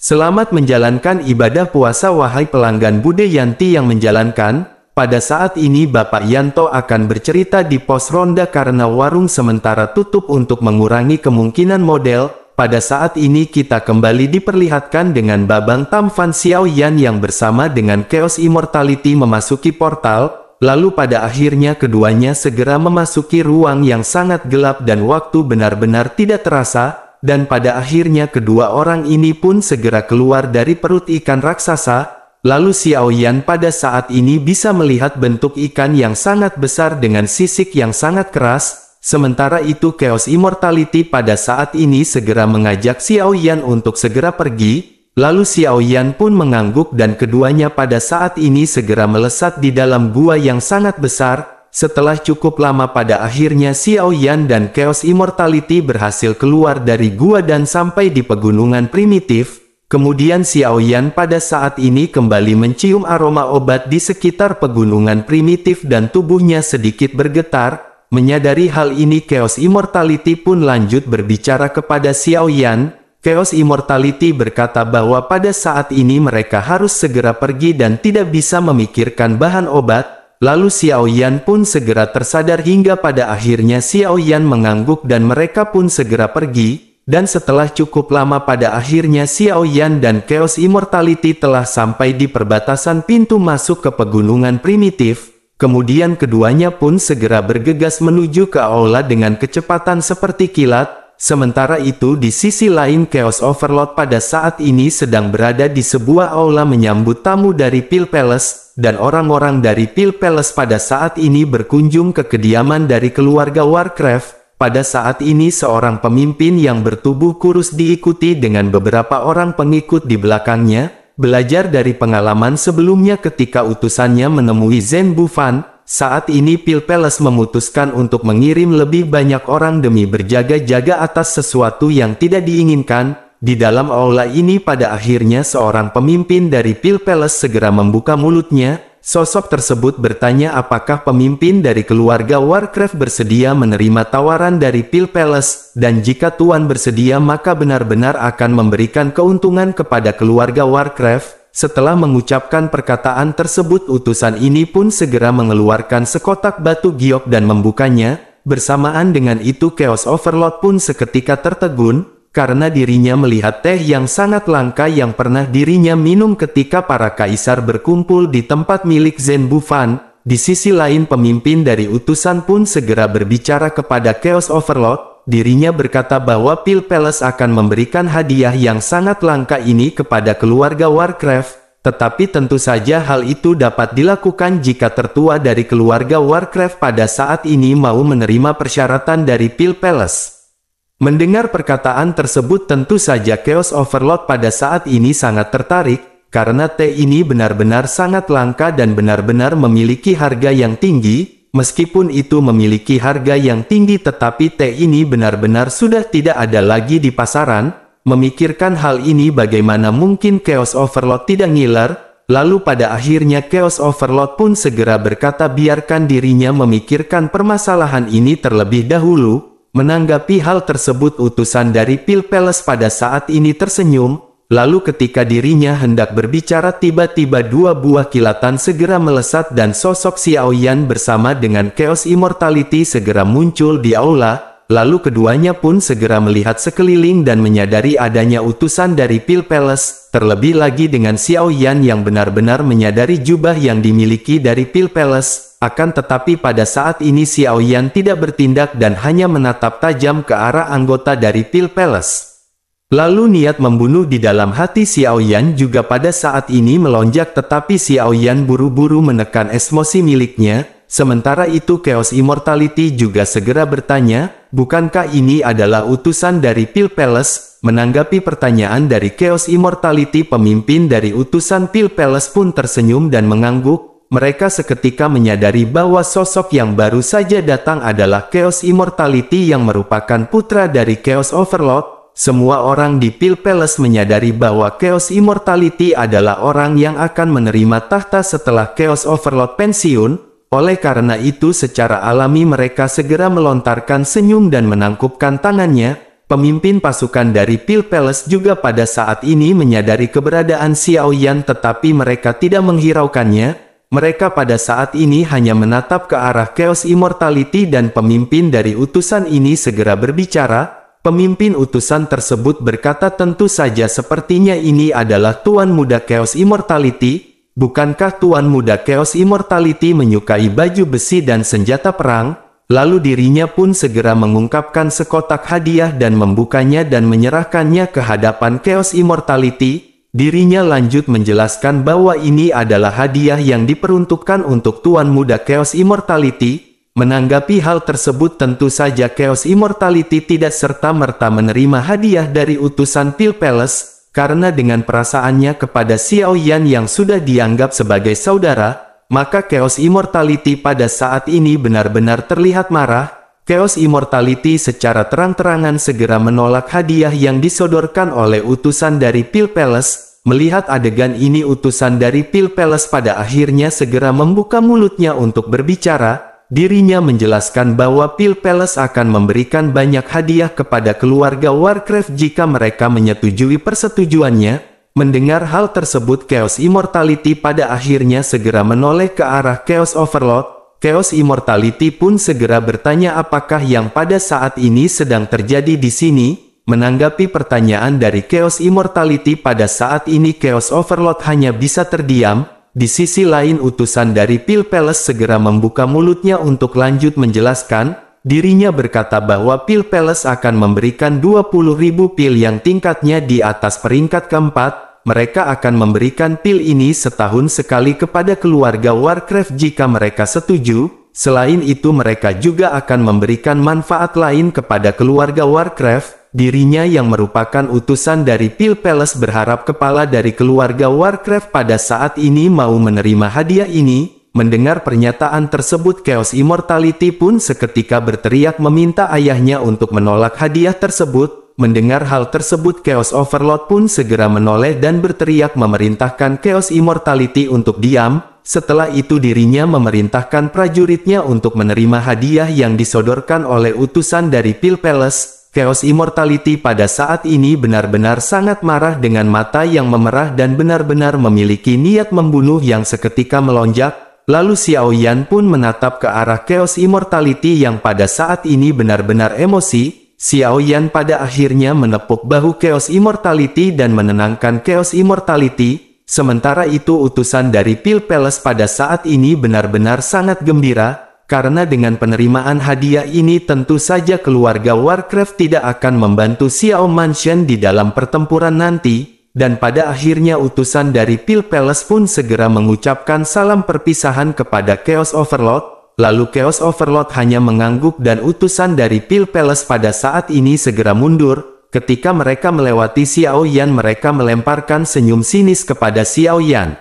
Selamat menjalankan ibadah puasa wahai pelanggan Bude Yanti yang menjalankan. Pada saat ini Bapak Yanto akan bercerita di pos ronda karena warung sementara tutup untuk mengurangi kemungkinan model. Pada saat ini kita kembali diperlihatkan dengan Babang Tam Fan Xiaoyan yang bersama dengan Chaos Immortality memasuki portal. Lalu pada akhirnya keduanya segera memasuki ruang yang sangat gelap dan waktu benar-benar tidak terasa. Dan pada akhirnya kedua orang ini pun segera keluar dari perut ikan raksasa. Lalu Xiaoyan pada saat ini bisa melihat bentuk ikan yang sangat besar dengan sisik yang sangat keras. Sementara itu Chaos Immortality pada saat ini segera mengajak Xiaoyan untuk segera pergi. Lalu Xiaoyan pun mengangguk dan keduanya pada saat ini segera melesat di dalam gua yang sangat besar. Setelah cukup lama pada akhirnya Xiaoyan dan Chaos Immortality berhasil keluar dari gua dan sampai di pegunungan primitif. Kemudian Xiaoyan pada saat ini kembali mencium aroma obat di sekitar pegunungan primitif dan tubuhnya sedikit bergetar. Menyadari hal ini Chaos Immortality pun lanjut berbicara kepada Xiaoyan. Chaos Immortality berkata bahwa pada saat ini mereka harus segera pergi dan tidak bisa memikirkan bahan obat. Lalu Xiaoyan pun segera tersadar hingga pada akhirnya Xiaoyan mengangguk dan mereka pun segera pergi. Dan setelah cukup lama pada akhirnya Xiaoyan dan Chaos Immortality telah sampai di perbatasan pintu masuk ke pegunungan primitif. Kemudian keduanya pun segera bergegas menuju ke aula dengan kecepatan seperti kilat. Sementara itu di sisi lain Chaos Overlord pada saat ini sedang berada di sebuah aula menyambut tamu dari Pil Palace. Dan orang-orang dari Pil Palace pada saat ini berkunjung ke kediaman dari keluarga Warcraft. Pada saat ini seorang pemimpin yang bertubuh kurus diikuti dengan beberapa orang pengikut di belakangnya, belajar dari pengalaman sebelumnya ketika utusannya menemui Zhen Bufan. Saat ini Pil Palace memutuskan untuk mengirim lebih banyak orang demi berjaga-jaga atas sesuatu yang tidak diinginkan. Di dalam aula ini pada akhirnya seorang pemimpin dari Pil Palace segera membuka mulutnya. Sosok tersebut bertanya apakah pemimpin dari keluarga Warcraft bersedia menerima tawaran dari Pil Palace, dan jika Tuan bersedia maka benar-benar akan memberikan keuntungan kepada keluarga Warcraft. Setelah mengucapkan perkataan tersebut utusan ini pun segera mengeluarkan sekotak batu giok dan membukanya. Bersamaan dengan itu Chaos Overlord pun seketika tertegun. Karena dirinya melihat teh yang sangat langka yang pernah dirinya minum ketika para kaisar berkumpul di tempat milik Zhen Bufan. Di sisi lain pemimpin dari utusan pun segera berbicara kepada Chaos Overlord. Dirinya berkata bahwa Pil Palace akan memberikan hadiah yang sangat langka ini kepada keluarga Warcraft. Tetapi tentu saja hal itu dapat dilakukan jika tertua dari keluarga Warcraft pada saat ini mau menerima persyaratan dari Pil Palace. Mendengar perkataan tersebut tentu saja Chaos Overlord pada saat ini sangat tertarik, karena teh ini benar-benar sangat langka dan benar-benar memiliki harga yang tinggi. Meskipun itu memiliki harga yang tinggi tetapi teh ini benar-benar sudah tidak ada lagi di pasaran. Memikirkan hal ini bagaimana mungkin Chaos Overlord tidak ngiler. Lalu pada akhirnya Chaos Overlord pun segera berkata biarkan dirinya memikirkan permasalahan ini terlebih dahulu. Menanggapi hal tersebut utusan dari Pil Palace pada saat ini tersenyum, lalu ketika dirinya hendak berbicara tiba-tiba dua buah kilatan segera melesat dan sosok Xiaoyan bersama dengan Chaos Immortality segera muncul di aula, lalu keduanya pun segera melihat sekeliling dan menyadari adanya utusan dari Pil Palace, terlebih lagi dengan Xiaoyan yang benar-benar menyadari jubah yang dimiliki dari Pil Palace. Akan tetapi pada saat ini Xiaoyan tidak bertindak dan hanya menatap tajam ke arah anggota dari Pil Palace. Lalu niat membunuh di dalam hati Xiaoyan juga pada saat ini melonjak tetapi Xiaoyan buru-buru menekan emosi miliknya. Sementara itu Chaos Immortality juga segera bertanya, bukankah ini adalah utusan dari Pil Palace? Menanggapi pertanyaan dari Chaos Immortality pemimpin dari utusan Pil Palace pun tersenyum dan mengangguk. Mereka seketika menyadari bahwa sosok yang baru saja datang adalah Chaos Immortality yang merupakan putra dari Chaos Overlord. Semua orang di Pil Palace menyadari bahwa Chaos Immortality adalah orang yang akan menerima tahta setelah Chaos Overlord pensiun. Oleh karena itu secara alami mereka segera melontarkan senyum dan menangkupkan tangannya. pemimpin pasukan dari Pale Palace juga pada saat ini menyadari keberadaan Xiao Yan, tetapi mereka tidak menghiraukannya. Mereka pada saat ini hanya menatap ke arah Chaos Immortality dan pemimpin dari utusan ini segera berbicara. Pemimpin utusan tersebut berkata, tentu saja sepertinya ini adalah Tuan Muda Chaos Immortality. Bukankah Tuan Muda Chaos Immortality menyukai baju besi dan senjata perang? Lalu dirinya pun segera mengungkapkan sekotak hadiah dan membukanya dan menyerahkannya ke hadapan Chaos Immortality. Dirinya lanjut menjelaskan bahwa ini adalah hadiah yang diperuntukkan untuk Tuan Muda Chaos Immortality. Menanggapi hal tersebut, tentu saja Chaos Immortality tidak serta-merta menerima hadiah dari utusan Pale Palace, karena dengan perasaannya kepada Xiao Yan yang sudah dianggap sebagai saudara, maka Chaos Immortality pada saat ini benar-benar terlihat marah. Chaos Immortality secara terang-terangan segera menolak hadiah yang disodorkan oleh utusan dari Pale Palace. Melihat adegan ini, utusan dari Pale Palace pada akhirnya segera membuka mulutnya untuk berbicara. Dirinya menjelaskan bahwa Pale Palace akan memberikan banyak hadiah kepada keluarga Warcraft jika mereka menyetujui persetujuannya. Mendengar hal tersebut, Chaos Immortality pada akhirnya segera menoleh ke arah Chaos Overlord. Chaos Immortality pun segera bertanya apakah yang pada saat ini sedang terjadi di sini. Menanggapi pertanyaan dari Chaos Immortality pada saat ini, Chaos Overlord hanya bisa terdiam. Di sisi lain, utusan dari Pale Palace segera membuka mulutnya untuk lanjut menjelaskan. Dirinya berkata bahwa Pale Palace akan memberikan 20.000 pil yang tingkatnya di atas peringkat keempat. Mereka akan memberikan pil ini setahun sekali kepada keluarga Warcraft jika mereka setuju. Selain itu, mereka juga akan memberikan manfaat lain kepada keluarga Warcraft. Dirinya yang merupakan utusan dari Pale Palace berharap kepala dari keluarga Warcraft pada saat ini mau menerima hadiah ini. Mendengar pernyataan tersebut, Chaos Immortality pun seketika berteriak meminta ayahnya untuk menolak hadiah tersebut. Mendengar hal tersebut, Chaos Overlord pun segera menoleh dan berteriak memerintahkan Chaos Immortality untuk diam. Setelah itu dirinya memerintahkan prajuritnya untuk menerima hadiah yang disodorkan oleh utusan dari Pale Palace. Chaos Immortality pada saat ini benar-benar sangat marah dengan mata yang memerah dan benar-benar memiliki niat membunuh yang seketika melonjak. Lalu Xiao Yan pun menatap ke arah Chaos Immortality yang pada saat ini benar-benar emosi. Xiao Yan pada akhirnya menepuk bahu Chaos Immortality dan menenangkan Chaos Immortality. Sementara itu utusan dari Pale Palace pada saat ini benar-benar sangat gembira. Karena dengan penerimaan hadiah ini tentu saja keluarga Warcraft tidak akan membantu Xiao Mansion di dalam pertempuran nanti. Dan pada akhirnya utusan dari Pale Palace pun segera mengucapkan salam perpisahan kepada Chaos Overlord. Lalu Chaos Overlord hanya mengangguk dan utusan dari Pale Palace pada saat ini segera mundur. Ketika mereka melewati Xiao Yan, mereka melemparkan senyum sinis kepada Xiao Yan.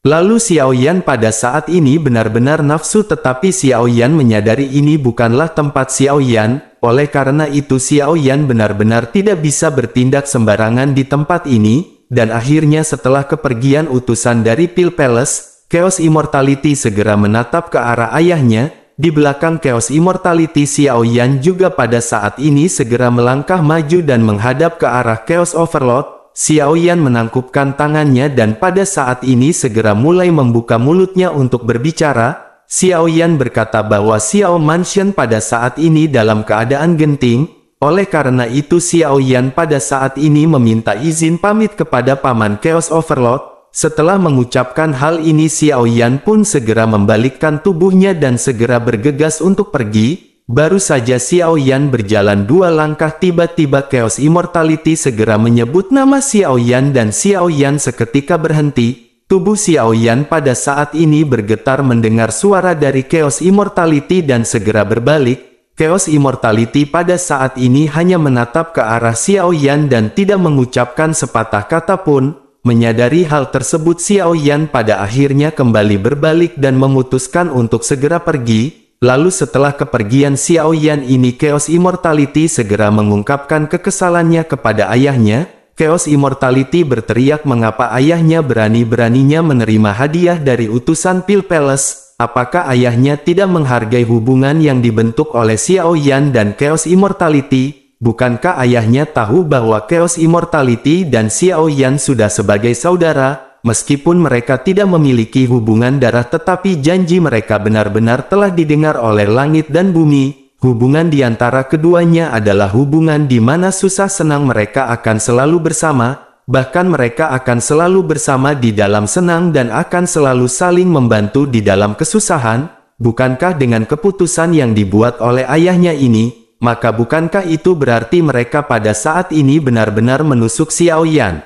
Lalu Xiao Yan pada saat ini benar-benar nafsu, tetapi Xiao Yan menyadari ini bukanlah tempat Xiao Yan. Oleh karena itu Xiao Yan benar-benar tidak bisa bertindak sembarangan di tempat ini. Dan akhirnya setelah kepergian utusan dari Pale Palace, Chaos Immortality segera menatap ke arah ayahnya. Di belakang Chaos Immortality, Xiao Yan juga pada saat ini segera melangkah maju dan menghadap ke arah Chaos Overlord. Xiao Yan menangkupkan tangannya dan pada saat ini segera mulai membuka mulutnya untuk berbicara. Xiao Yan berkata bahwa Xiao Mansion pada saat ini dalam keadaan genting. Oleh karena itu Xiao Yan pada saat ini meminta izin pamit kepada Paman Chaos Overlord. Setelah mengucapkan hal ini, Xiao Yan pun segera membalikkan tubuhnya dan segera bergegas untuk pergi. Baru saja Xiao Yan berjalan 2 langkah, tiba-tiba Chaos Immortality segera menyebut nama Xiao Yan dan Xiao Yan seketika berhenti. Tubuh Xiao Yan pada saat ini bergetar mendengar suara dari Chaos Immortality dan segera berbalik. Chaos Immortality pada saat ini hanya menatap ke arah Xiao Yan dan tidak mengucapkan sepatah kata pun. Menyadari hal tersebut, Xiao Yan pada akhirnya kembali berbalik dan memutuskan untuk segera pergi. Lalu setelah kepergian Xiao Yan ini, Chaos Immortality segera mengungkapkan kekesalannya kepada ayahnya. Chaos Immortality berteriak mengapa ayahnya berani-beraninya menerima hadiah dari utusan Pale Palace. Apakah ayahnya tidak menghargai hubungan yang dibentuk oleh Xiao Yan dan Chaos Immortality? bukankah ayahnya tahu bahwa Chaos Immortality dan Xiao Yan sudah sebagai saudara, meskipun mereka tidak memiliki hubungan darah tetapi janji mereka benar-benar telah didengar oleh langit dan bumi. Hubungan di antara keduanya adalah hubungan di mana susah senang mereka akan selalu bersama, bahkan mereka akan selalu bersama di dalam senang dan akan selalu saling membantu di dalam kesusahan. Bukankah dengan keputusan yang dibuat oleh ayahnya ini, maka bukankah itu berarti mereka pada saat ini benar-benar menusuk Xiao Yan?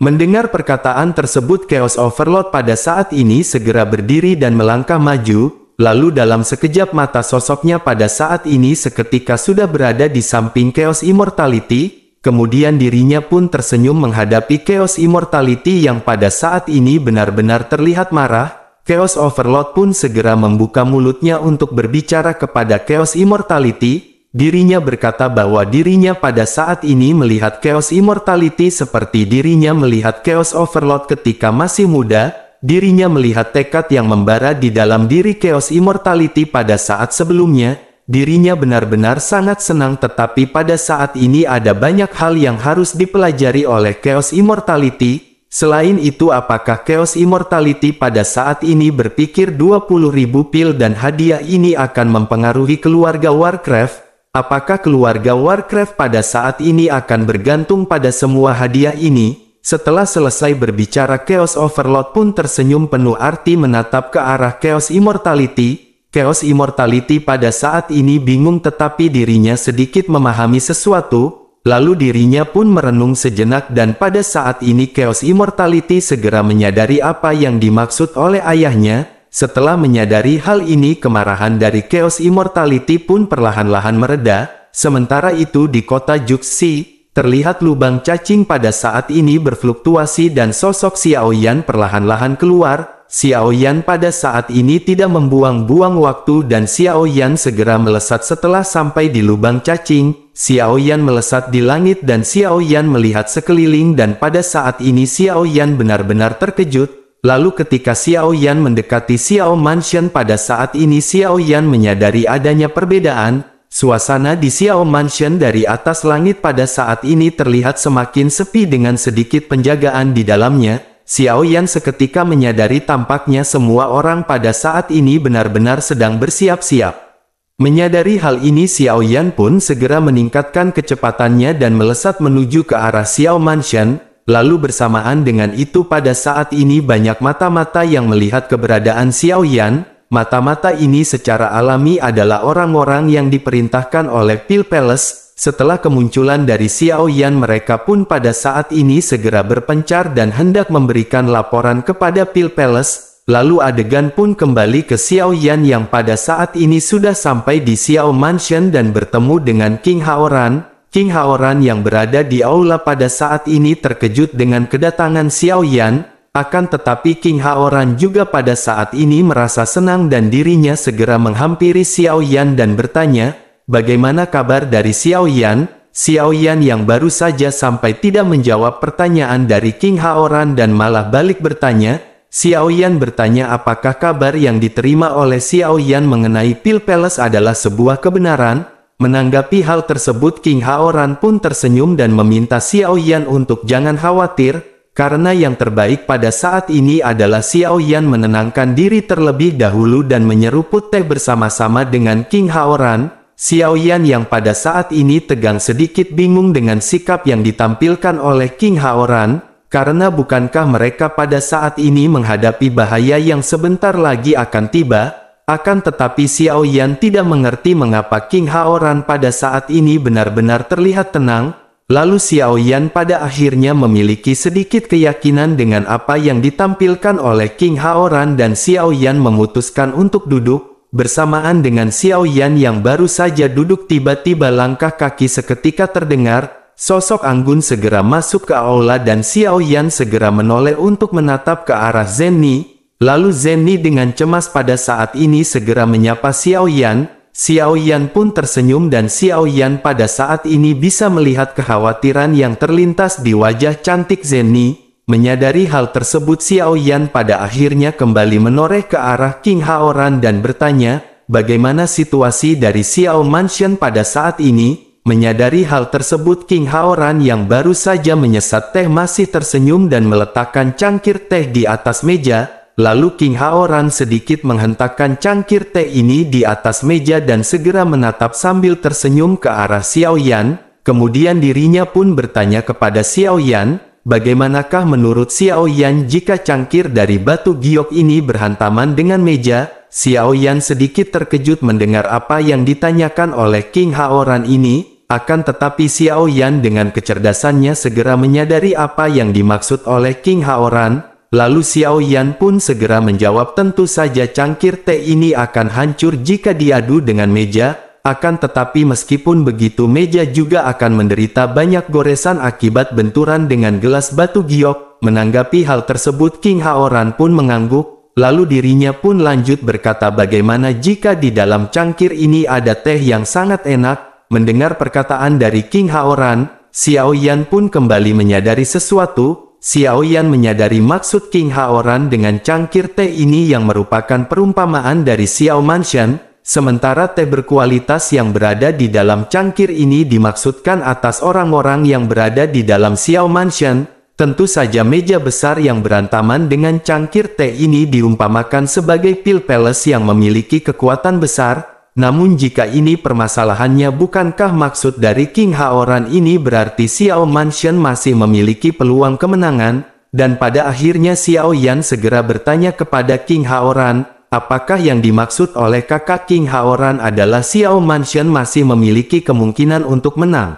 Mendengar perkataan tersebut, Chaos Overlord pada saat ini segera berdiri dan melangkah maju, lalu dalam sekejap mata sosoknya pada saat ini seketika sudah berada di samping Chaos Immortality, kemudian dirinya pun tersenyum menghadapi Chaos Immortality yang pada saat ini benar-benar terlihat marah. Chaos Overlord pun segera membuka mulutnya untuk berbicara kepada Chaos Immortality. Dirinya berkata bahwa dirinya pada saat ini melihat Chaos Immortality seperti dirinya melihat Chaos Overlord ketika masih muda. Dirinya melihat tekad yang membara di dalam diri Chaos Immortality pada saat sebelumnya. Dirinya benar-benar sangat senang, tetapi pada saat ini ada banyak hal yang harus dipelajari oleh Chaos Immortality. Selain itu, apakah Chaos Immortality pada saat ini berpikir 20.000 pil dan hadiah ini akan mempengaruhi keluarga Warcraft? Apakah keluarga Warcraft pada saat ini akan bergantung pada semua hadiah ini? Setelah selesai berbicara, Chaos Overlord pun tersenyum penuh arti menatap ke arah Chaos Immortality. Chaos Immortality pada saat ini bingung tetapi dirinya sedikit memahami sesuatu. Lalu dirinya pun merenung sejenak dan pada saat ini Chaos Immortality segera menyadari apa yang dimaksud oleh ayahnya. Setelah menyadari hal ini, kemarahan dari Chaos Immortality pun perlahan-lahan mereda. Sementara itu di kota Juxi, terlihat lubang cacing pada saat ini berfluktuasi dan sosok Xiao Yan perlahan-lahan keluar. Xiao Yan pada saat ini tidak membuang-buang waktu dan Xiao Yan segera melesat setelah sampai di lubang cacing. Xiao Yan melesat di langit dan Xiao Yan melihat sekeliling dan pada saat ini Xiao Yan benar-benar terkejut. Lalu ketika Xiao Yan mendekati Xiao Mansion pada saat ini Xiao Yan menyadari adanya perbedaan. Suasana di Xiao Mansion dari atas langit pada saat ini terlihat semakin sepi dengan sedikit penjagaan di dalamnya. Xiao Yan seketika menyadari tampaknya semua orang pada saat ini benar-benar sedang bersiap-siap. Menyadari hal ini, Xiao Yan pun segera meningkatkan kecepatannya dan melesat menuju ke arah Xiao Mansion. Lalu bersamaan dengan itu pada saat ini banyak mata-mata yang melihat keberadaan Xiao Yan. Mata-mata ini secara alami adalah orang-orang yang diperintahkan oleh Pil Palace. Setelah kemunculan dari Xiao Yan, mereka pun pada saat ini segera berpencar dan hendak memberikan laporan kepada Pil Palace. Lalu adegan pun kembali ke Xiao Yan yang pada saat ini sudah sampai di Xiao Mansion dan bertemu dengan King Haoran. King Haoran yang berada di aula pada saat ini terkejut dengan kedatangan Xiao Yan. Akan tetapi King Haoran juga pada saat ini merasa senang dan dirinya segera menghampiri Xiao Yan dan bertanya, "Bagaimana kabar dari Xiao Yan?" Xiao Yan yang baru saja sampai tidak menjawab pertanyaan dari King Haoran dan malah balik bertanya. Xiao Yan bertanya apakah kabar yang diterima oleh Xiao Yan mengenai Pil Palace adalah sebuah kebenaran. Menanggapi hal tersebut, King Haoran pun tersenyum dan meminta Xiao Yan untuk jangan khawatir, karena yang terbaik pada saat ini adalah Xiao Yan menenangkan diri terlebih dahulu dan menyeruput teh bersama-sama dengan King Haoran. Xiao Yan yang pada saat ini tegang sedikit bingung dengan sikap yang ditampilkan oleh King Haoran. Karena bukankah mereka pada saat ini menghadapi bahaya yang sebentar lagi akan tiba? Akan tetapi Xiao Yan tidak mengerti mengapa King Haoran pada saat ini benar-benar terlihat tenang. Lalu Xiao Yan pada akhirnya memiliki sedikit keyakinan dengan apa yang ditampilkan oleh King Haoran dan Xiao Yan memutuskan untuk duduk. Bersamaan dengan Xiao Yan yang baru saja duduk, tiba-tiba langkah kaki seketika terdengar. Sosok Anggun segera masuk ke aula dan Xiao Yan segera menoleh untuk menatap ke arah Zenni. Lalu Zenni dengan cemas pada saat ini segera menyapa Xiao Yan. Xiao Yan pun tersenyum dan Xiao Yan pada saat ini bisa melihat kekhawatiran yang terlintas di wajah cantik Zenni. Menyadari hal tersebut, Xiao Yan pada akhirnya kembali menoreh ke arah King Haoran dan bertanya, "Bagaimana situasi dari Xiao Mansion pada saat ini?" Menyadari hal tersebut, King Haoran yang baru saja menyesat teh masih tersenyum dan meletakkan cangkir teh di atas meja. Lalu King Haoran sedikit menghentakkan cangkir teh ini di atas meja dan segera menatap sambil tersenyum ke arah Xiao Yan. Kemudian dirinya pun bertanya kepada Xiao Yan, bagaimanakah menurut Xiao Yan jika cangkir dari batu giok ini berhantaman dengan meja? Xiao Yan sedikit terkejut mendengar apa yang ditanyakan oleh King Haoran ini. Akan tetapi Xiao Yan dengan kecerdasannya segera menyadari apa yang dimaksud oleh King Haoran. Lalu Xiao Yan pun segera menjawab, tentu saja cangkir teh ini akan hancur jika diadu dengan meja. Akan tetapi meskipun begitu meja juga akan menderita banyak goresan akibat benturan dengan gelas batu giok. Menanggapi hal tersebut, King Haoran pun mengangguk. Lalu dirinya pun lanjut berkata, bagaimana jika di dalam cangkir ini ada teh yang sangat enak? Mendengar perkataan dari King Haoran, Xiao Yan pun kembali menyadari sesuatu. Xiao Yan menyadari maksud King Haoran dengan cangkir teh ini yang merupakan perumpamaan dari Xiao Mansion. Sementara teh berkualitas yang berada di dalam cangkir ini dimaksudkan atas orang-orang yang berada di dalam Xiao Mansion. Tentu saja meja besar yang berantaman dengan cangkir teh ini diumpamakan sebagai Pil Palace yang memiliki kekuatan besar. Namun jika ini permasalahannya, bukankah maksud dari King Haoran ini berarti Xiao Mansion masih memiliki peluang kemenangan? Dan pada akhirnya Xiao Yan segera bertanya kepada King Haoran, apakah yang dimaksud oleh kakak King Haoran adalah Xiao Mansion masih memiliki kemungkinan untuk menang?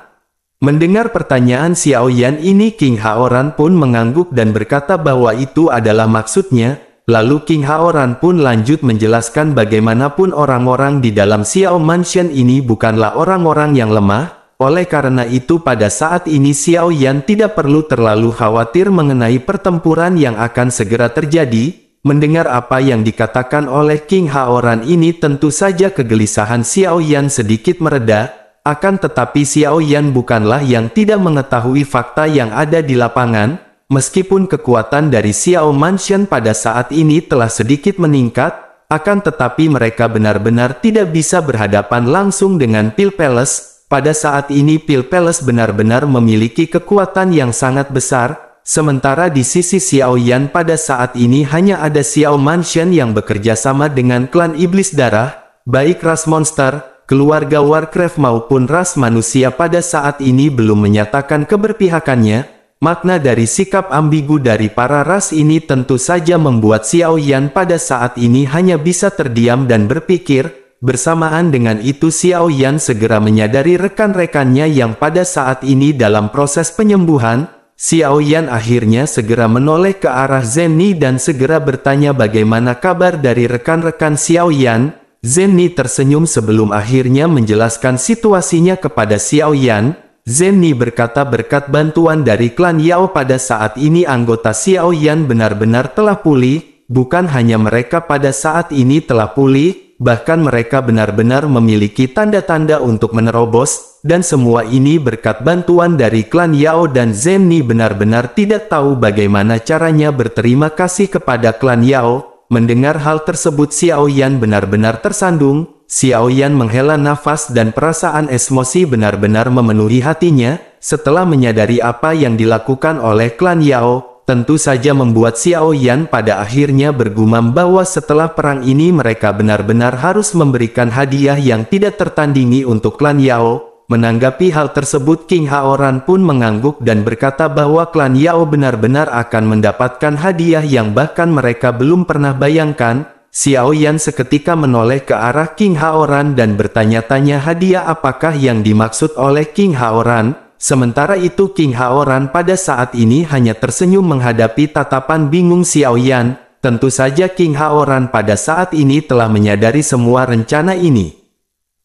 Mendengar pertanyaan Xiao Yan ini, King Haoran pun mengangguk dan berkata bahwa itu adalah maksudnya. Lalu King Haoran pun lanjut menjelaskan bagaimanapun orang-orang di dalam Xiao Mansion ini bukanlah orang-orang yang lemah. Oleh karena itu pada saat ini Xiao Yan tidak perlu terlalu khawatir mengenai pertempuran yang akan segera terjadi. Mendengar apa yang dikatakan oleh King Haoran ini, tentu saja kegelisahan Xiao Yan sedikit mereda. Akan tetapi Xiao Yan bukanlah yang tidak mengetahui fakta yang ada di lapangan. Meskipun kekuatan dari Xiao Mansion pada saat ini telah sedikit meningkat, akan tetapi mereka benar-benar tidak bisa berhadapan langsung dengan Pil Palace. Pada saat ini Pil Palace benar-benar memiliki kekuatan yang sangat besar, sementara di sisi Xiao Yan pada saat ini hanya ada Xiao Mansion yang bekerja sama dengan klan Iblis Darah, baik ras monster, keluarga Warcraft maupun ras manusia pada saat ini belum menyatakan keberpihakannya. Makna dari sikap ambigu dari para ras ini tentu saja membuat Xiao Yan pada saat ini hanya bisa terdiam dan berpikir. Bersamaan dengan itu Xiao Yan segera menyadari rekan-rekannya yang pada saat ini dalam proses penyembuhan. Xiao Yan akhirnya segera menoleh ke arah Zenny dan segera bertanya bagaimana kabar dari rekan-rekan Xiao Yan. Zenny tersenyum sebelum akhirnya menjelaskan situasinya kepada Xiao Yan. Zenny berkata berkat bantuan dari klan Yao pada saat ini anggota Xiao Yan benar-benar telah pulih. Bukan hanya mereka pada saat ini telah pulih, bahkan mereka benar-benar memiliki tanda-tanda untuk menerobos. Dan semua ini berkat bantuan dari klan Yao, dan Zenny benar-benar tidak tahu bagaimana caranya berterima kasih kepada klan Yao. Mendengar hal tersebut Xiao Yan benar-benar tersandung. Xiao Yan menghela nafas dan perasaan emosi benar-benar memenuhi hatinya. Setelah menyadari apa yang dilakukan oleh klan Yao, tentu saja membuat Xiao Yan pada akhirnya bergumam bahwa setelah perang ini mereka benar-benar harus memberikan hadiah yang tidak tertandingi untuk klan Yao. Menanggapi hal tersebut King Haoran pun mengangguk dan berkata bahwa klan Yao benar-benar akan mendapatkan hadiah yang bahkan mereka belum pernah bayangkan. Xiao Yan seketika menoleh ke arah King Haoran dan bertanya-tanya hadiah apakah yang dimaksud oleh King Haoran. Sementara itu King Haoran pada saat ini hanya tersenyum menghadapi tatapan bingung Xiao Yan. Tentu saja King Haoran pada saat ini telah menyadari semua rencana ini.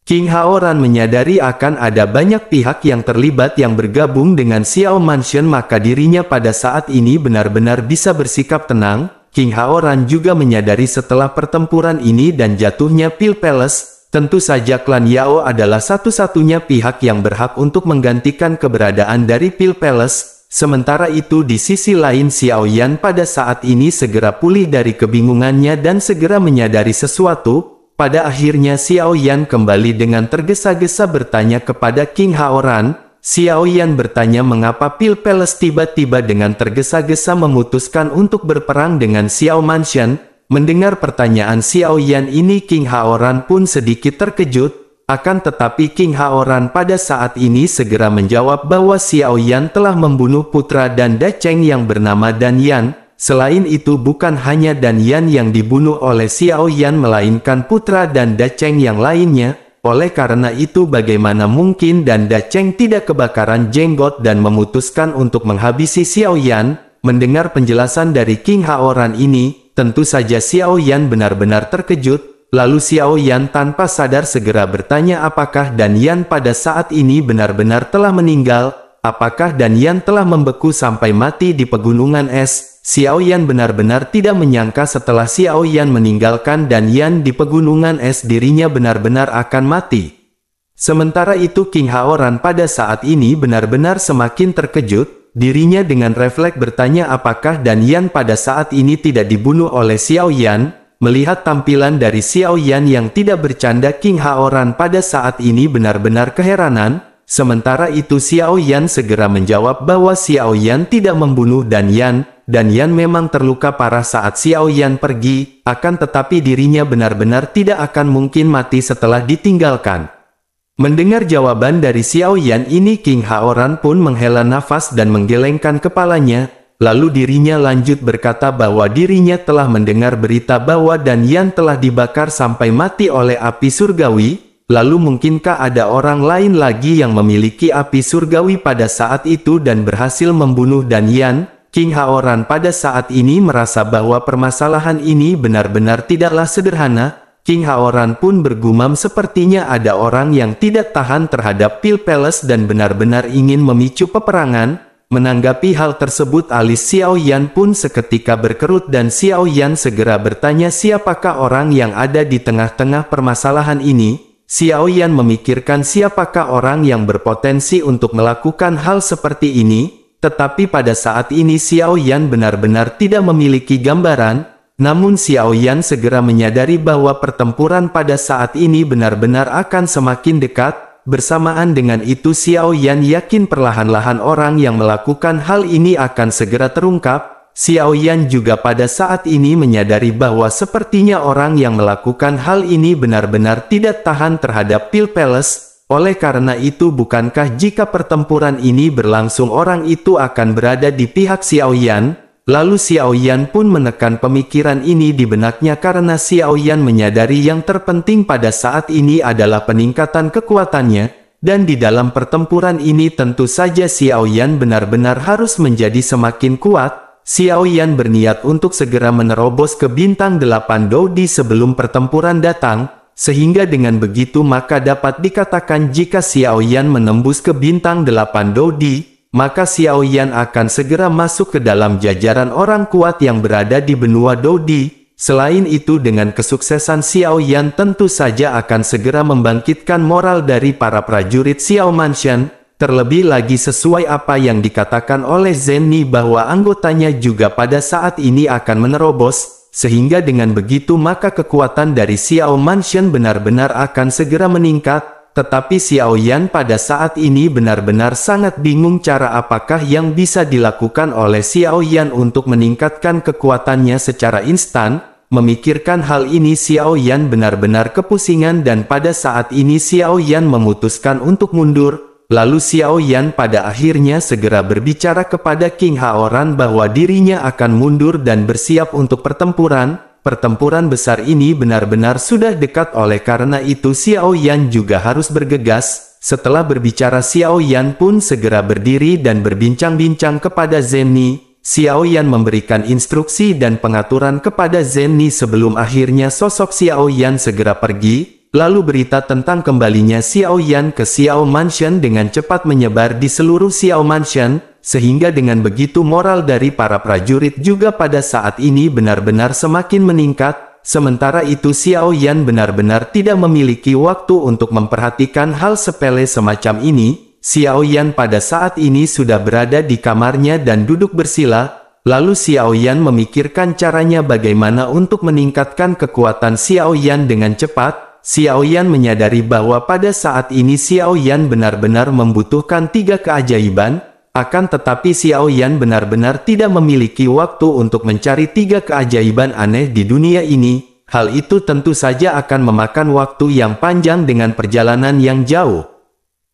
King Haoran menyadari akan ada banyak pihak yang terlibat yang bergabung dengan Xiao Mansion, maka dirinya pada saat ini benar-benar bisa bersikap tenang. King Haoran juga menyadari setelah pertempuran ini dan jatuhnya Pil Palace, tentu saja klan Yao adalah satu-satunya pihak yang berhak untuk menggantikan keberadaan dari Pil Palace. Sementara itu di sisi lain Xiao Yan pada saat ini segera pulih dari kebingungannya dan segera menyadari sesuatu. pada akhirnya Xiao Yan kembali dengan tergesa-gesa bertanya kepada King Haoran. Xiao Yan bertanya mengapa Pil Palace tiba-tiba dengan tergesa-gesa memutuskan untuk berperang dengan Xiao Mansion. Mendengar pertanyaan Xiao Yan ini, King Haoran pun sedikit terkejut. Akan tetapi King Haoran pada saat ini segera menjawab bahwa Xiao Yan telah membunuh putra Dan Dacheng yang bernama Dan Yan. Selain itu bukan hanya Dan Yan yang dibunuh oleh Xiao Yan melainkan putra Dan Dacheng yang lainnya. Oleh karena itu bagaimana mungkin Dan Dacheng tidak kebakaran jenggot dan memutuskan untuk menghabisi Xiao Yan. Mendengar penjelasan dari King Haoran ini, tentu saja Xiao Yan benar-benar terkejut. Lalu Xiao Yan tanpa sadar segera bertanya apakah Dan Yan pada saat ini benar-benar telah meninggal, apakah Dan Yan telah membeku sampai mati di pegunungan es. Xiao Yan benar-benar tidak menyangka setelah Xiao Yan meninggalkan Dan Yan di pegunungan es dirinya benar-benar akan mati. Sementara itu King Haoran pada saat ini benar-benar semakin terkejut, dirinya dengan refleks bertanya apakah Dan Yan pada saat ini tidak dibunuh oleh Xiao Yan. Melihat tampilan dari Xiao Yan yang tidak bercanda, King Haoran pada saat ini benar-benar keheranan. Sementara itu Xiao Yan segera menjawab bahwa Xiao Yan tidak membunuh Dan Yan. Dan Yan memang terluka parah saat Xiao Yan pergi, akan tetapi dirinya benar-benar tidak akan mungkin mati setelah ditinggalkan. Mendengar jawaban dari Xiao Yan ini, King Haoran pun menghela nafas dan menggelengkan kepalanya. Lalu dirinya lanjut berkata bahwa dirinya telah mendengar berita bahwa Dan Yan telah dibakar sampai mati oleh api surgawi. Lalu mungkinkah ada orang lain lagi yang memiliki api surgawi pada saat itu dan berhasil membunuh Dan Yan? King Haoran pada saat ini merasa bahwa permasalahan ini benar-benar tidaklah sederhana. King Haoran pun bergumam sepertinya ada orang yang tidak tahan terhadap Pil Palace dan benar-benar ingin memicu peperangan. Menanggapi hal tersebut alis Xiao Yan pun seketika berkerut dan Xiao Yan segera bertanya siapakah orang yang ada di tengah-tengah permasalahan ini. Xiao Yan memikirkan siapakah orang yang berpotensi untuk melakukan hal seperti ini, tetapi pada saat ini Xiao Yan benar-benar tidak memiliki gambaran. Namun Xiao Yan segera menyadari bahwa pertempuran pada saat ini benar-benar akan semakin dekat. Bersamaan dengan itu Xiao Yan yakin perlahan-lahan orang yang melakukan hal ini akan segera terungkap. Xiao Yan juga pada saat ini menyadari bahwa sepertinya orang yang melakukan hal ini benar-benar tidak tahan terhadap Pil Palace. Oleh karena itu bukankah jika pertempuran ini berlangsung orang itu akan berada di pihak Xiao Yan? Lalu Xiao Yan pun menekan pemikiran ini di benaknya karena Xiao Yan menyadari yang terpenting pada saat ini adalah peningkatan kekuatannya, dan di dalam pertempuran ini tentu saja Xiao Yan benar-benar harus menjadi semakin kuat. Xiao Yan berniat untuk segera menerobos ke bintang 8 Dodi sebelum pertempuran datang, sehingga dengan begitu maka dapat dikatakan jika Xiao Yan menembus ke bintang 8 Dodi, maka Xiao Yan akan segera masuk ke dalam jajaran orang kuat yang berada di benua Dodi. Selain itu dengan kesuksesan Xiao Yan tentu saja akan segera membangkitkan moral dari para prajurit Xiao Mansion. Terlebih lagi sesuai apa yang dikatakan oleh Zenni bahwa anggotanya juga pada saat ini akan menerobos. Sehingga dengan begitu maka kekuatan dari Xiao Mansion benar-benar akan segera meningkat. Tetapi Xiao Yan pada saat ini benar-benar sangat bingung cara apakah yang bisa dilakukan oleh Xiao Yan untuk meningkatkan kekuatannya secara instan. Memikirkan hal ini Xiao Yan benar-benar kepusingan dan pada saat ini Xiao Yan memutuskan untuk mundur. Lalu Xiao Yan pada akhirnya segera berbicara kepada King Haoran bahwa dirinya akan mundur dan bersiap untuk pertempuran. Pertempuran besar ini benar-benar sudah dekat, oleh karena itu Xiao Yan juga harus bergegas. Setelah berbicara Xiao Yan pun segera berdiri dan berbincang-bincang kepada Zenni. Xiao Yan memberikan instruksi dan pengaturan kepada Zenni sebelum akhirnya sosok Xiao Yan segera pergi. Lalu berita tentang kembalinya Xiao Yan ke Xiao Mansion dengan cepat menyebar di seluruh Xiao Mansion. Sehingga dengan begitu moral dari para prajurit juga pada saat ini benar-benar semakin meningkat. Sementara itu Xiao Yan benar-benar tidak memiliki waktu untuk memperhatikan hal sepele semacam ini. Xiao Yan pada saat ini sudah berada di kamarnya dan duduk bersila. Lalu Xiao Yan memikirkan caranya bagaimana untuk meningkatkan kekuatan Xiao Yan dengan cepat. Xiao Yan menyadari bahwa pada saat ini Xiao Yan benar-benar membutuhkan 3 keajaiban, akan tetapi Xiao Yan benar-benar tidak memiliki waktu untuk mencari 3 keajaiban aneh di dunia ini. Hal itu tentu saja akan memakan waktu yang panjang dengan perjalanan yang jauh.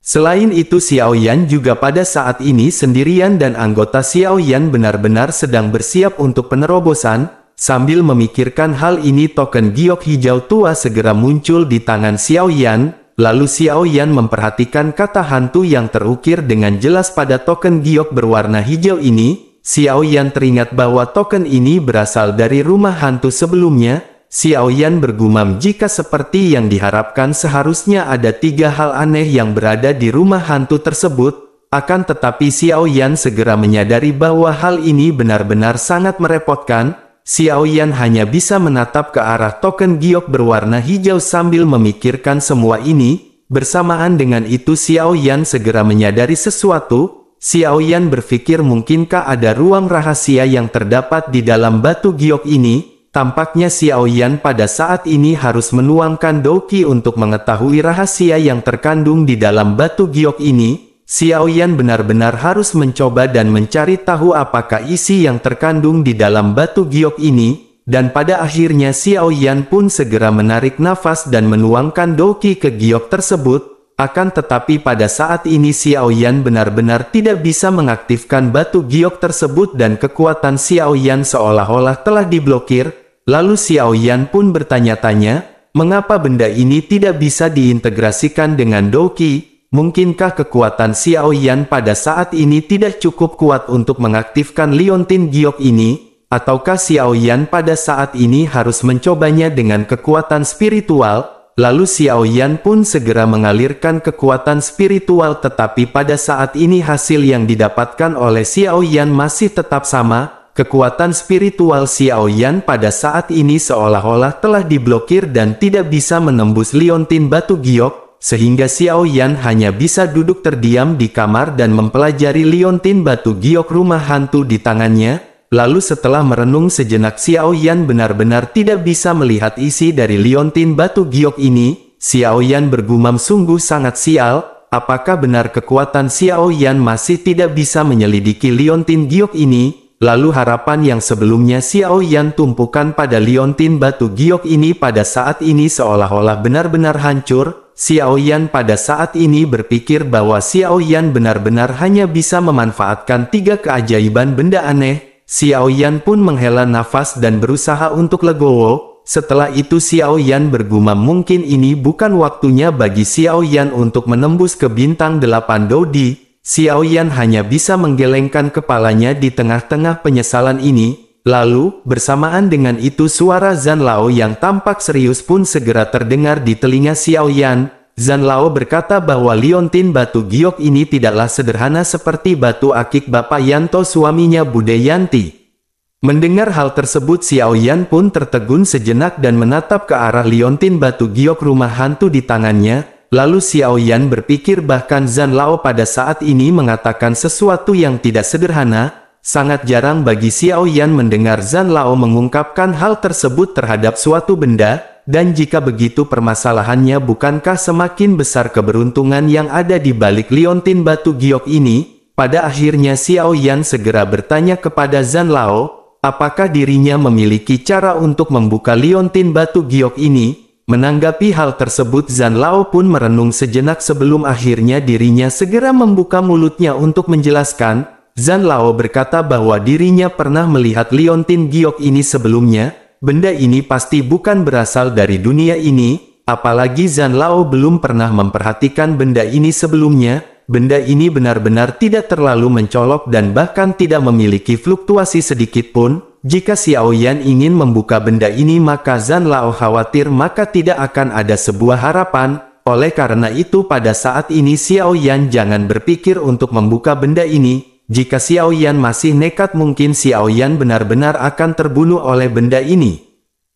Selain itu Xiao Yan juga pada saat ini sendirian dan anggota Xiao Yan benar-benar sedang bersiap untuk penerobosan. Sambil memikirkan hal ini token giok hijau tua segera muncul di tangan Xiao Yan. Lalu Xiao Yan memperhatikan kata hantu yang terukir dengan jelas pada token giok berwarna hijau ini. Xiao Yan teringat bahwa token ini berasal dari rumah hantu sebelumnya. Xiao Yan bergumam jika seperti yang diharapkan seharusnya ada 3 hal aneh yang berada di rumah hantu tersebut. Akan tetapi Xiao Yan segera menyadari bahwa hal ini benar-benar sangat merepotkan. Xiao Yan hanya bisa menatap ke arah token giok berwarna hijau sambil memikirkan semua ini. Bersamaan dengan itu Xiao Yan segera menyadari sesuatu. Xiao Yan berpikir mungkinkah ada ruang rahasia yang terdapat di dalam batu giok ini. Tampaknya Xiao Yan pada saat ini harus menuangkan Douqi untuk mengetahui rahasia yang terkandung di dalam batu giok ini. Xiao Yan benar-benar harus mencoba dan mencari tahu apakah isi yang terkandung di dalam batu giok ini. Dan pada akhirnya Xiao Yan pun segera menarik nafas dan menuangkan Douqi ke giok tersebut. Akan tetapi pada saat ini Xiao Yan benar-benar tidak bisa mengaktifkan batu giok tersebut dan kekuatan Xiao Yan seolah-olah telah diblokir. Lalu Xiao Yan pun bertanya-tanya, mengapa benda ini tidak bisa diintegrasikan dengan Douqi? Mungkinkah kekuatan Xiao Yan pada saat ini tidak cukup kuat untuk mengaktifkan Liontin Giok ini? Ataukah Xiao Yan pada saat ini harus mencobanya dengan kekuatan spiritual? Lalu Xiao Yan pun segera mengalirkan kekuatan spiritual, tetapi pada saat ini hasil yang didapatkan oleh Xiao Yan masih tetap sama. Kekuatan spiritual Xiao Yan pada saat ini seolah-olah telah diblokir dan tidak bisa menembus Liontin batu giok, sehingga Xiao Yan hanya bisa duduk terdiam di kamar dan mempelajari Liontin batu giok rumah hantu di tangannya. Lalu setelah merenung sejenak Xiao Yan benar-benar tidak bisa melihat isi dari Liontin batu giok ini. Xiao Yan bergumam sungguh sangat sial, apakah benar kekuatan Xiao Yan masih tidak bisa menyelidiki Liontin giok ini? Lalu harapan yang sebelumnya Xiao Yan tumpukan pada Liontin batu giok ini pada saat ini seolah-olah benar-benar hancur. Xiao Yan pada saat ini berpikir bahwa Xiao Yan benar-benar hanya bisa memanfaatkan 3 keajaiban benda aneh. Xiao Yan pun menghela nafas dan berusaha untuk legowo. Setelah itu Xiao Yan bergumam mungkin ini bukan waktunya bagi Xiao Yan untuk menembus ke bintang 8 Dodi. Xiao Yan hanya bisa menggelengkan kepalanya di tengah-tengah penyesalan ini. Lalu, bersamaan dengan itu suara Zhan Lao yang tampak serius pun segera terdengar di telinga Xiao Yan. Zhan Lao berkata bahwa Liontin batu giok ini tidaklah sederhana seperti batu akik Bapak Yanto suaminya Bude Yanti. Mendengar hal tersebut Xiao Yan pun tertegun sejenak dan menatap ke arah Liontin batu giok rumah hantu di tangannya. Lalu Xiao Yan berpikir bahkan Zhan Lao pada saat ini mengatakan sesuatu yang tidak sederhana. Sangat jarang bagi Xiao Yan mendengar Zhan Lao mengungkapkan hal tersebut terhadap suatu benda. Dan jika begitu permasalahannya bukankah semakin besar keberuntungan yang ada di balik Liontin batu giok ini? Pada akhirnya Xiao Yan segera bertanya kepada Zhan Lao, apakah dirinya memiliki cara untuk membuka Liontin batu giok ini? Menanggapi hal tersebut Zhan Lao pun merenung sejenak sebelum akhirnya dirinya segera membuka mulutnya untuk menjelaskan. Zhan Lao berkata bahwa dirinya pernah melihat Liontin giok ini sebelumnya. Benda ini pasti bukan berasal dari dunia ini, apalagi Zhan Lao belum pernah memperhatikan benda ini sebelumnya. Benda ini benar-benar tidak terlalu mencolok dan bahkan tidak memiliki fluktuasi sedikit pun. Jika Xiao Yan ingin membuka benda ini maka Zhan Lao khawatir maka tidak akan ada sebuah harapan. Oleh karena itu pada saat ini Xiao Yan jangan berpikir untuk membuka benda ini. Jika Xiao Yan masih nekat mungkin Xiao Yan benar-benar akan terbunuh oleh benda ini.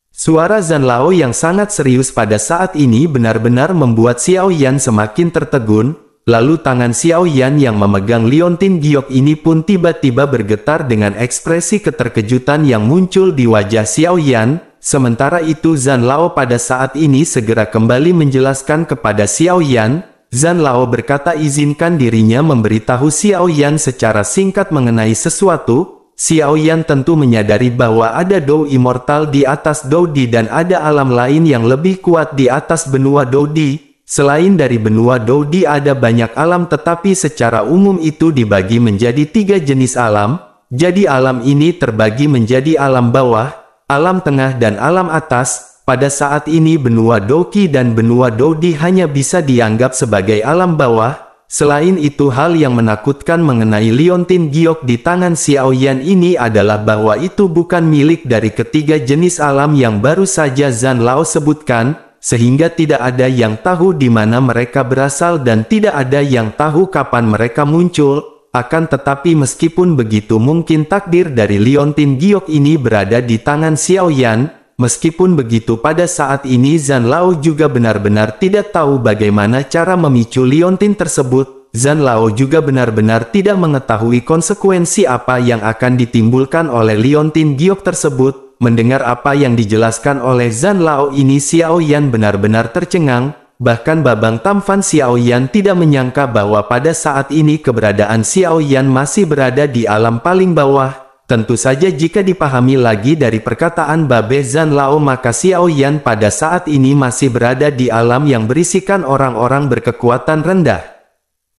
Suara Zhan Lao yang sangat serius pada saat ini benar-benar membuat Xiao Yan semakin tertegun. lalu tangan Xiao Yan yang memegang liontin giok ini pun tiba-tiba bergetar dengan ekspresi keterkejutan yang muncul di wajah Xiao Yan. Sementara itu Zhan Lao pada saat ini segera kembali menjelaskan kepada Xiao Yan. Zhan Lao berkata izinkan dirinya memberitahu Xiao Yan secara singkat mengenai sesuatu. Xiao Yan tentu menyadari bahwa ada Dou immortal di atas Dou Di dan ada alam lain yang lebih kuat di atas benua Dou Di. Selain dari benua Dou Di ada banyak alam, tetapi secara umum itu dibagi menjadi 3 jenis alam. Jadi alam ini terbagi menjadi alam bawah, alam tengah dan alam atas. Pada saat ini benua Dou Qi dan benua Dou Di hanya bisa dianggap sebagai alam bawah. Selain itu hal yang menakutkan mengenai liontin giok di tangan Xiao Yan ini adalah bahwa itu bukan milik dari ketiga jenis alam yang baru saja Zhan Lao sebutkan. Sehingga tidak ada yang tahu di mana mereka berasal dan tidak ada yang tahu kapan mereka muncul. Akan tetapi meskipun begitu mungkin takdir dari liontin giok ini berada di tangan Xiao Yan. Meskipun begitu pada saat ini Zhan Lao juga benar-benar tidak tahu bagaimana cara memicu liontin tersebut. Zhan Lao juga benar-benar tidak mengetahui konsekuensi apa yang akan ditimbulkan oleh liontin giok tersebut. Mendengar apa yang dijelaskan oleh Zhan Lao ini Xiao Yan benar-benar tercengang. Bahkan Babang Tamfan Xiao Yan tidak menyangka bahwa pada saat ini keberadaan Xiao Yan masih berada di alam paling bawah. Tentu saja jika dipahami lagi dari perkataan Babe Zhan Lao maka Xiao Yan pada saat ini masih berada di alam yang berisikan orang-orang berkekuatan rendah.